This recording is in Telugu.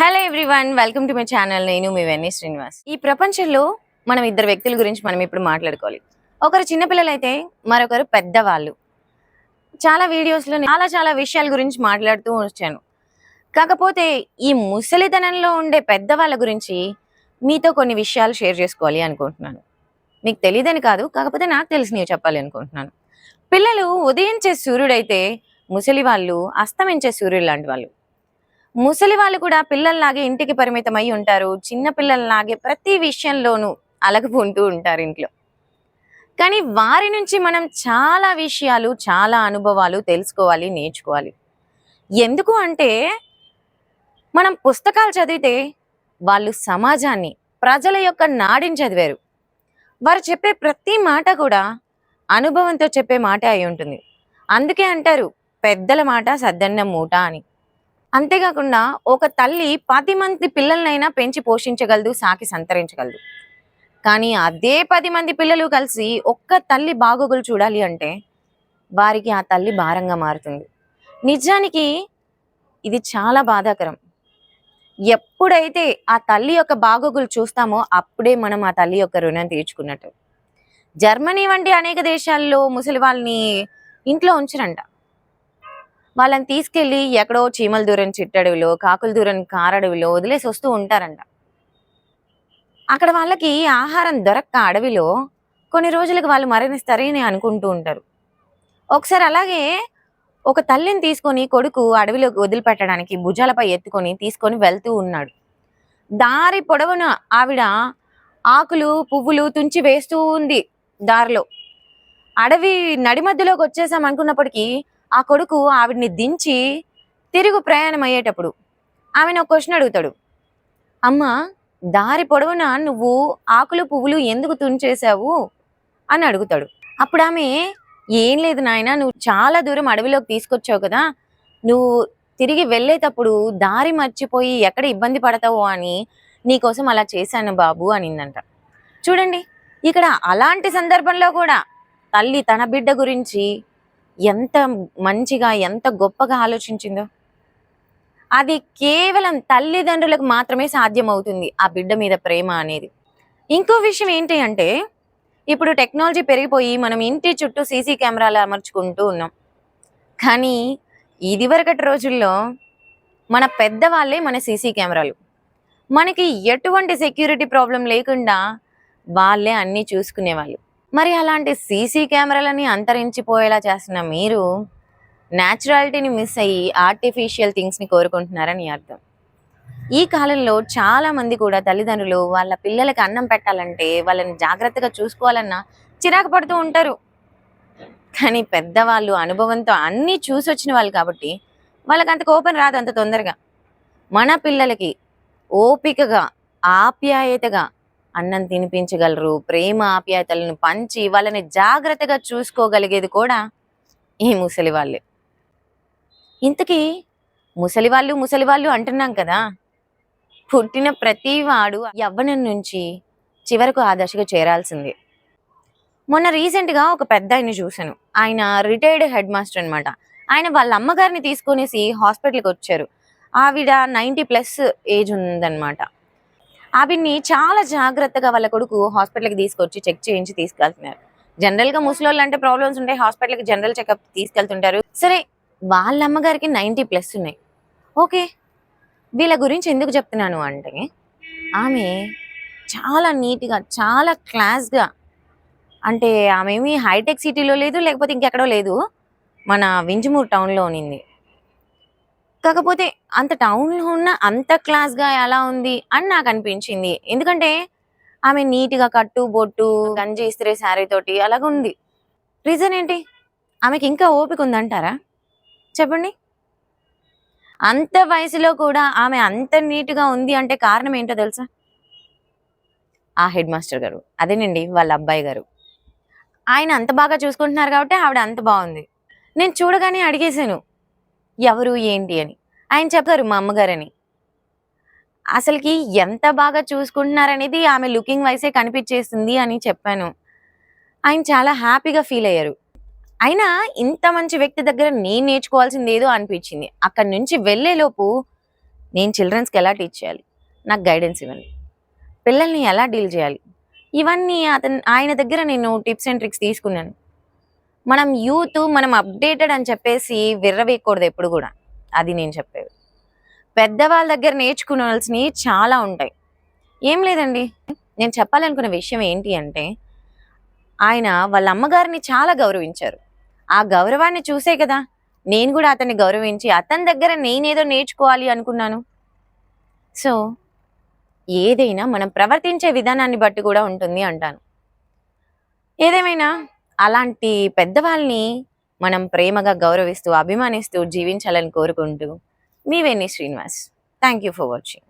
Hello everyone, welcome to my channel. నేను మీ వెన్నీ శ్రీనివాస్. ఈ ప్రపంచంలో మనం ఇద్దరు వ్యక్తుల గురించి మనం ఇప్పుడు మాట్లాడుకోవాలి. ఒకరు చిన్నపిల్లలైతే మరొకరు పెద్దవాళ్ళు. చాలా వీడియోస్లో చాలా విషయాల గురించి మాట్లాడుతూ వచ్చాను. కాకపోతే ఈ ముసలితనంలో ఉండే పెద్దవాళ్ళ గురించి మీతో కొన్ని విషయాలు షేర్ చేసుకోవాలి అనుకుంటున్నాను. మీకు తెలియదని కాదు, కాకపోతే నాకు తెలిసినవి చెప్పాలి అనుకుంటున్నాను. పిల్లలు ఉదయించే సూర్యుడైతే ముసలి వాళ్ళు అస్తమించే సూర్యుడు లాంటి వాళ్ళు. ముసలి వాళ్ళు కూడా పిల్లల్లాగే ఇంటికి పరిమితమై ఉంటారు. చిన్న పిల్లల్లాగే ప్రతి విషయంలోనూ అలగపుంటూ ఉంటారు ఇంట్లో. కానీ వారి నుంచి మనం చాలా విషయాలు, చాలా అనుభవాలు తెలుసుకోవాలి, నేర్చుకోవాలి. ఎందుకు అంటే మనం పుస్తకాలు చదివితే వాళ్ళు సమాజాన్ని, ప్రజల యొక్క నాడిని చదివారు. వారు చెప్పే ప్రతి మాట కూడా అనుభవంతో చెప్పే మాట అయి ఉంటుంది. అందుకే అంటారు పెద్దల మాట సద్దన్నం మూట అని. అంతేకాకుండా ఒక తల్లి 10 మంది పిల్లలనైనా పెంచి పోషించగలదు, సాకి సంతరించగలదు. కానీ అదే 10 మంది పిల్లలు కలిసి ఒక్క తల్లి బాగోగులు చూడాలి అంటే వారికి ఆ తల్లి భారంగా మారుతుంది. నిజానికి ఇది చాలా బాధాకరం. ఎప్పుడైతే ఆ తల్లి యొక్క బాగోగులు చూస్తామో అప్పుడే మనం ఆ తల్లి యొక్క రుణం తీర్చుకున్నట్టు. జర్మనీ వంటి అనేక దేశాల్లో ముసలి వాళ్ళని ఇంట్లో ఉంచరంట. వాళ్ళని తీసుకెళ్లి ఎక్కడో చీమల దూరం చిట్టడవిలో, కాకుల దూరం కారడవిలో వదిలేసి వస్తూ ఉంటారంట. అక్కడ వాళ్ళకి ఆహారం దొరక్క అడవిలో కొన్ని రోజులకు వాళ్ళు మరణిస్తారని అనుకుంటూ ఉంటారు. ఒకసారి అలాగే ఒక తల్లిని తీసుకొని కొడుకు అడవిలోకి వదిలిపెట్టడానికి భుజాలపై ఎత్తుకొని తీసుకొని వెళ్తూ ఉన్నాడు. దారి పొడవున ఆవిడ ఆకులు, పువ్వులు తుంచి వేస్తూ ఉంది దారిలో. అడవి నడి మధ్యలోకి వచ్చేసాం అనుకున్నప్పటికీ ఆ కొడుకు ఆవిడ్ని దించి తిరుగు ప్రయాణం అయ్యేటప్పుడు ఆమెను ఒక క్వశ్చన్ అడుగుతాడు. అమ్మ, దారి పొడవునా నువ్వు ఆకులు పువ్వులు ఎందుకు తుంచేశావు అని అడుగుతాడు. అప్పుడు ఆమె, ఏం లేదు నాయన, నువ్వు చాలా దూరం అడవిలోకి తీసుకొచ్చావు కదా, నువ్వు తిరిగి వెళ్ళేటప్పుడు దారి మర్చిపోయి ఎక్కడ ఇబ్బంది పడతావో అని నీకోసం అలా చేశాను బాబు అనిందంట. చూడండి, ఇక్కడ అలాంటి సందర్భంలో కూడా తల్లి తన బిడ్డ గురించి ఎంత మంచిగా, ఎంత గొప్పగా ఆలోచించిందో. అది కేవలం తల్లిదండ్రులకు మాత్రమే సాధ్యమవుతుంది ఆ బిడ్డ మీద ప్రేమ అనేది. ఇంకో విషయం ఏంటి అంటే, ఇప్పుడు టెక్నాలజీ పెరిగిపోయి మనం ఇంటి చుట్టూ సీసీ కెమెరాలు అమర్చుకుంటూ ఉన్నాం. కానీ ఇదివరకటి రోజుల్లో మన పెద్దవాళ్ళే మన సీసీ కెమెరాలు. మనకి ఎటువంటి సెక్యూరిటీ ప్రాబ్లం లేకుండా వాళ్ళే అన్నీ చూసుకునేవాళ్ళు. మరి అలాంటి సీసీ కెమెరాలని అంతరించిపోయేలా చేస్తున్న మీరు న్యాచురాలిటీని మిస్ అయ్యి ఆర్టిఫిషియల్ థింగ్స్ని కోరుకుంటున్నారని అర్థం. ఈ కాలంలో చాలా మంది కూడా తల్లిదండ్రులు వాళ్ళ పిల్లలకి అన్నం పెట్టాలంటే, వాళ్ళని జాగ్రత్తగా చూసుకోవాలన్నా చిరాకు పడుతూ ఉంటారు. కానీ పెద్దవాళ్ళు అనుభవంతో అన్నీ చూసి వచ్చిన వాళ్ళు కాబట్టి వాళ్ళకి అంత కోపం రాదు అంత తొందరగా. మన పిల్లలకి ఓపికగా, ఆప్యాయతగా అన్నం తినిపించగలరు. ప్రేమ ఆప్యాయతలను పంచి వాళ్ళని జాగ్రత్తగా చూసుకోగలిగేది కూడా ఈ ముసలి వాళ్ళే. ఇంతకీ ముసలివాళ్ళు అంటున్నాం కదా, పుట్టిన ప్రతి వాడు యవ్వనం నుంచి చివరకు ఆ దశకు చేరాల్సిందే. మొన్న రీసెంట్గా ఒక పెద్ద ఆయన్ని చూశాను. ఆయన రిటైర్డ్ హెడ్ మాస్టర్ అనమాట. ఆయన వాళ్ళ అమ్మగారిని తీసుకొనేసి హాస్పిటల్కి వచ్చారు. ఆవిడ 90+ ఏజ్ ఉందన్నమాట. ఆవిడ్ని చాలా జాగ్రత్తగా వాళ్ళ కొడుకు హాస్పిటల్కి తీసుకొచ్చి చెక్ చేయించి తీసుకెళ్తున్నారు. జనరల్గా ముసలోళ్ళు అంటే ప్రాబ్లమ్స్ ఉంటాయి, హాస్పిటల్కి జనరల్ చెకప్ తీసుకెళ్తుంటారు. సరే, వాళ్ళ అమ్మగారికి 90+ ఉన్నాయి. ఓకే, వీళ్ళ గురించి ఎందుకు చెప్తున్నాను అంటే, ఆమె చాలా నీట్గా, చాలా క్లాస్గా, అంటే ఆమె ఏమి హైటెక్ సిటీలో లేదు, లేకపోతే ఇంకెక్కడో లేదు, మన వింజమూరు టౌన్లో ఉన్నింది. కాకపోతే అంత టౌన్లో ఉన్న అంత క్లాస్గా ఎలా ఉంది అని నాకు అనిపించింది. ఎందుకంటే ఆమె నీట్గా కట్టు బొట్టు, గంజి ఇస్త్రీ శారీ తోటి అలాగుంది. రీజన్ ఏంటి? ఆమెకి ఇంకా ఓపిక ఉందంటారా? చెప్పండి. అంత వయసులో కూడా ఆమె అంత నీట్గా ఉంది అంటే కారణం ఏంటో తెలుసా? ఆ హెడ్ మాస్టర్ గారు, అదేనండి వాళ్ళ అబ్బాయి గారు. ఆయన అంత బాగా చూసుకుంటున్నారు కాబట్టి ఆవిడ అంత బాగుంది. నేను చూడగానే అడిగేశాను, ఎవరు ఏంటి అని. ఆయన చెప్పారు, మా అమ్మగారని. అసలుకి ఎంత బాగా చూసుకుంటున్నారనేది ఆమె లుకింగ్ వైసే కనిపించేస్తుంది అని చెప్పాను. ఆయన చాలా హ్యాపీగా ఫీల్ అయ్యారు. అయినా ఇంత మంచి వ్యక్తి దగ్గర నేను నేర్చుకోవాల్సింది ఏదో అనిపించింది. అక్కడి నుంచి వెళ్ళేలోపు నేను చిల్డ్రన్స్కి ఎలా టీచ్ చేయాలి, నాకు గైడెన్స్ ఇవ్వండి. పిల్లల్ని ఎలా డీల్ చేయాలి, ఇవన్నీ ఆయన దగ్గర నేను టిప్స్ అండ్ ట్రిక్స్ తీసుకున్నాను. మనం యూత్ మనం అప్డేటెడ్ అని చెప్పేసి విర్రవేయకూడదు ఎప్పుడు కూడా. అది నేను చెప్పేది. పెద్దవాళ్ళ దగ్గర నేర్చుకోవాల్సినవి చాలా ఉంటాయి. ఏం లేదండి, నేను చెప్పాలనుకున్న విషయం ఏంటి అంటే, ఆయన వాళ్ళ అమ్మగారిని చాలా గౌరవించారు. ఆ గౌరవాన్ని చూసే కదా నేను కూడా అతన్ని గౌరవించి అతని దగ్గర నేనేదో నేర్చుకోవాలి అనుకున్నాను. సో ఏదైనా మనం ప్రవర్తించే విధానాన్ని బట్టి కూడా ఉంటుంది అంటాను. ఏదేమైనా అలాంటి పెద్దవాళ్ళని మనం ప్రేమగా గౌరవిస్తూ, అభిమానిస్తూ జీవించాలని కోరుకుంటూ, మీ Venni Srinivas. Thank you for watching.